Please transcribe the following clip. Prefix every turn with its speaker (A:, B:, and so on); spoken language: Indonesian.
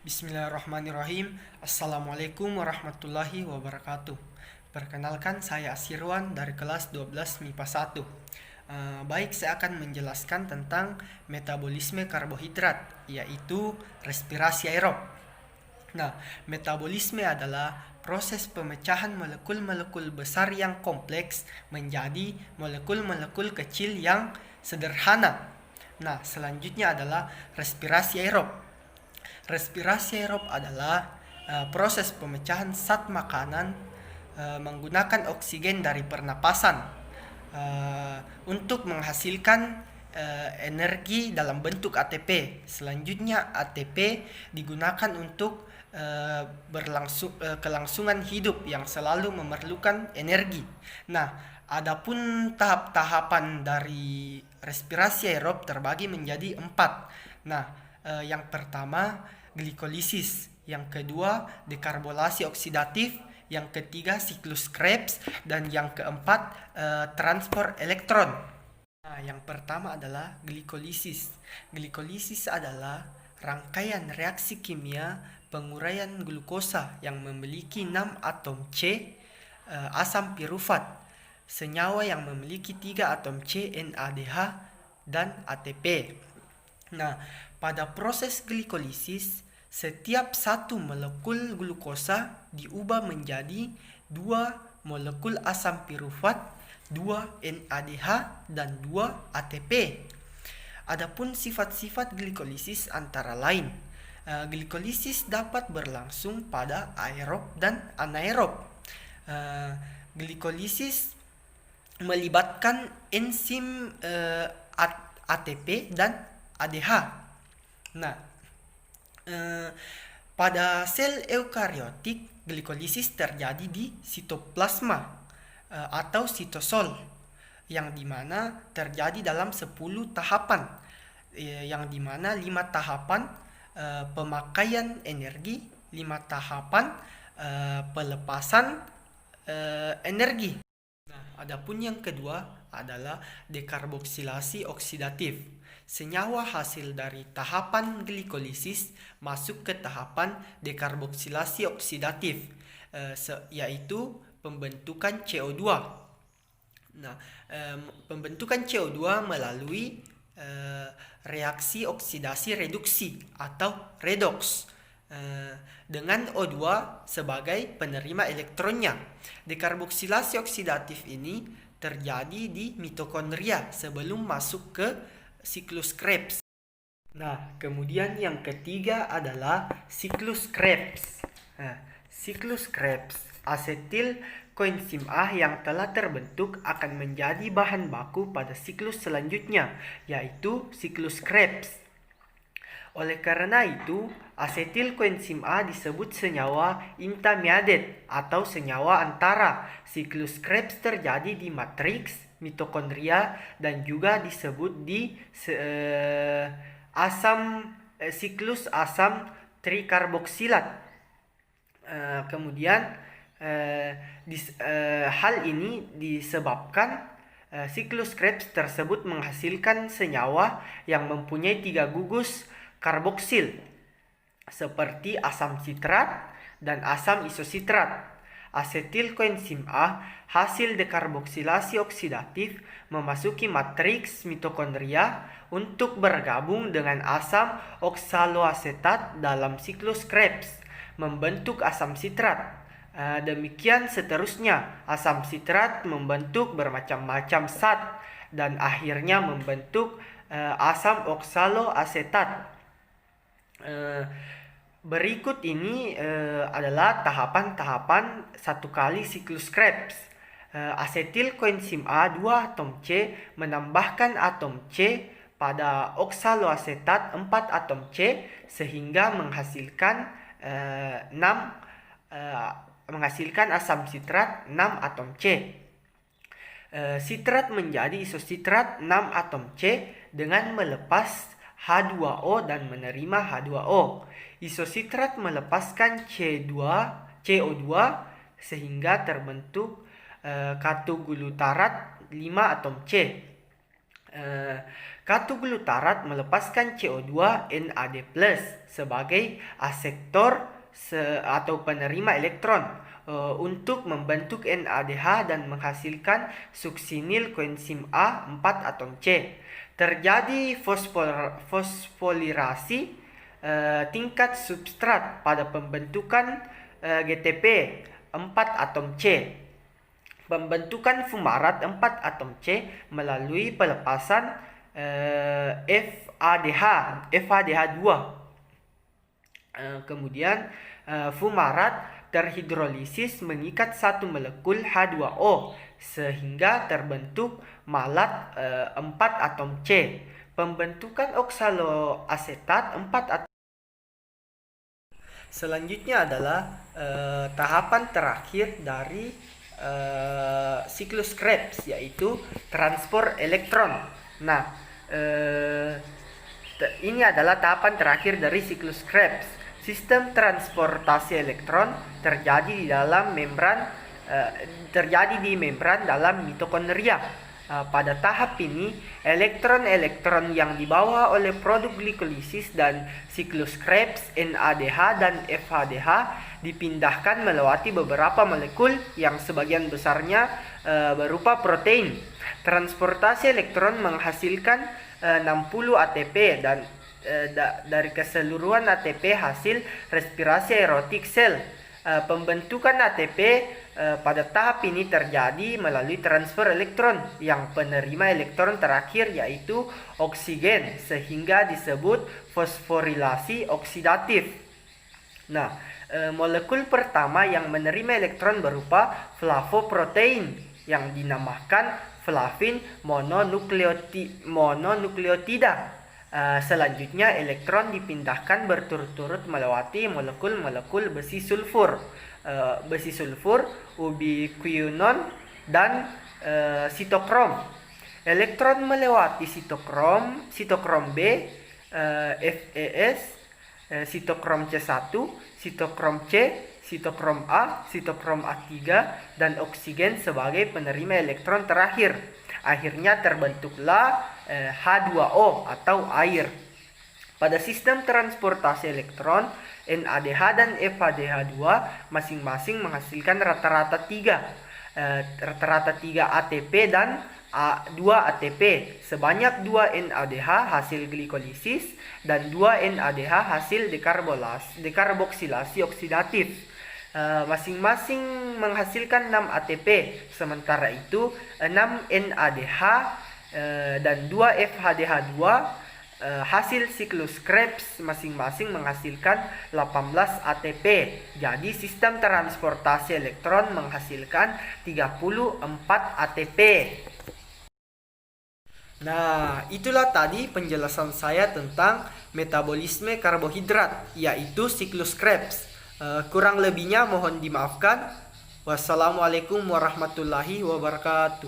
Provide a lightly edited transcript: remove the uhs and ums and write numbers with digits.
A: Bismillahirrahmanirrahim. Assalamualaikum warahmatullahi wabarakatuh. Perkenalkan, saya Asirwan dari kelas 12 MIPA 1. Baik, saya akan menjelaskan tentang metabolisme karbohidrat, yaitu respirasi aerob. Nah, metabolisme adalah proses pemecahan molekul-molekul besar yang kompleks menjadi molekul-molekul kecil yang sederhana. Nah, selanjutnya adalah respirasi aerob. Respirasi aerob adalah proses pemecahan zat makanan menggunakan oksigen dari pernapasan untuk menghasilkan energi dalam bentuk ATP. Selanjutnya ATP digunakan untuk kelangsungan hidup yang selalu memerlukan energi. Nah, adapun tahap-tahapan dari respirasi aerob terbagi menjadi 4. Nah, yang pertama glikolisis, yang kedua dekarbonasi oksidatif, yang ketiga siklus Krebs, dan yang keempat transport elektron. Nah, yang pertama adalah glikolisis. Glikolisis adalah rangkaian reaksi kimia penguraian glukosa yang memiliki 6 atom C asam pirufat, senyawa yang memiliki 3 atom C NADH, dan ATP. Nah, pada proses glikolisis, setiap satu molekul glukosa diubah menjadi 2 molekul asam pirufat, 2 NADH, dan 2 ATP. Adapun sifat-sifat glikolisis antara lain, glikolisis dapat berlangsung pada aerob dan anaerob. Glikolisis melibatkan enzim ATP dan ADH. Nah, pada sel eukariotik, glikolisis terjadi di sitoplasma atau sitosol, yang dimana terjadi dalam 10 tahapan, yang dimana 5 tahapan pemakaian energi, 5 tahapan pelepasan energi. Nah, adapun yang kedua adalah dekarboksilasi oksidatif. Senyawa hasil dari tahapan glikolisis masuk ke tahapan dekarboksilasi oksidatif, yaitu pembentukan CO2. Nah, pembentukan CO2 melalui reaksi oksidasi reduksi atau redoks dengan O2 sebagai penerima elektronnya. Dekarboksilasi oksidatif ini terjadi di mitokondria sebelum masuk ke siklus Krebs. Nah, kemudian yang ketiga adalah siklus Krebs. Siklus Krebs, asetil koenzim A yang telah terbentuk akan menjadi bahan baku pada siklus selanjutnya, yaitu siklus Krebs. Oleh karena itu, asetil koenzim A disebut senyawa intermediate atau senyawa antara. Siklus Krebs terjadi di matriks mitokondria dan juga disebut di siklus asam trikarboksilat. Kemudian hal ini disebabkan siklus Krebs tersebut menghasilkan senyawa yang mempunyai 3 gugus karboksil seperti asam sitrat dan asam isositrat. Asetil koenzim A hasil dekarboksilasi oksidatif memasuki matriks mitokondria untuk bergabung dengan asam oksaloasetat dalam siklus Krebs, membentuk asam sitrat. Demikian seterusnya, asam sitrat membentuk bermacam-macam zat dan akhirnya membentuk asam oksaloasetat. Berikut ini adalah tahapan-tahapan satu kali siklus Krebs. Asetil koenzim A 2 atom C menambahkan atom C pada oksaloasetat 4 atom C sehingga menghasilkan asam sitrat 6 atom C. Sitrat menjadi isositrat 6 atom C dengan melepas H2O dan menerima H2O. Isositrat melepaskan CO2 sehingga terbentuk katoglutarat 5 atom C. Eh, Katuglutarat melepaskan CO2 NAD+ sebagai asektor atau penerima elektron untuk membentuk NADH dan menghasilkan suksinil koenzim A4 atom C. Terjadi fosfolirasi tingkat substrat pada pembentukan GTP 4 atom C. Pembentukan fumarat 4 atom C melalui pelepasan FADH2. Kemudian fumarat terhidrolisis mengikat satu molekul H2O sehingga terbentuk malat 4 atom C. Pembentukan oksaloasetat 4 atom. Selanjutnya adalah tahapan terakhir dari siklus Krebs, yaitu transport elektron. Nah, ini adalah tahapan terakhir dari siklus Krebs. Sistem transportasi elektron terjadi di membran dalam mitokondria. Pada tahap ini, elektron-elektron yang dibawa oleh produk glikolisis dan siklus Krebs NADH dan FADH dipindahkan melewati beberapa molekul yang sebagian besarnya berupa protein. Transportasi elektron menghasilkan 60 ATP dan dari keseluruhan ATP hasil respirasi aerotik sel. Pembentukan ATP pada tahap ini terjadi melalui transfer elektron yang penerima elektron terakhir yaitu oksigen, sehingga disebut fosforilasi oksidatif. Nah, molekul pertama yang menerima elektron berupa flavoprotein yang dinamakan flavin mononukleotida. Selanjutnya elektron dipindahkan berturut-turut melewati molekul-molekul besi sulfur, ubiquinone dan sitokrom. Elektron melewati sitokrom B, FeS, sitokrom C1, sitokrom C, sitokrom A, sitokrom A3 dan oksigen sebagai penerima elektron terakhir. Akhirnya terbentuklah H2O atau air. Pada sistem transportasi elektron, NADH dan FADH2 masing-masing menghasilkan rata-rata 3 ATP dan 2 ATP. Sebanyak 2 NADH hasil glikolisis dan 2 NADH hasil dekarboksilasi oksidatif. Masing-masing menghasilkan 6 ATP. Sementara itu 6 NADH dan 2 FADH2 hasil siklus Krebs masing-masing menghasilkan 18 ATP. Jadi sistem transportasi elektron menghasilkan 34 ATP. Nah, itulah tadi penjelasan saya tentang metabolisme karbohidrat, yaitu siklus Krebs. Kurang lebihnya mohon dimaafkan. Wassalamualaikum warahmatullahi wabarakatuh.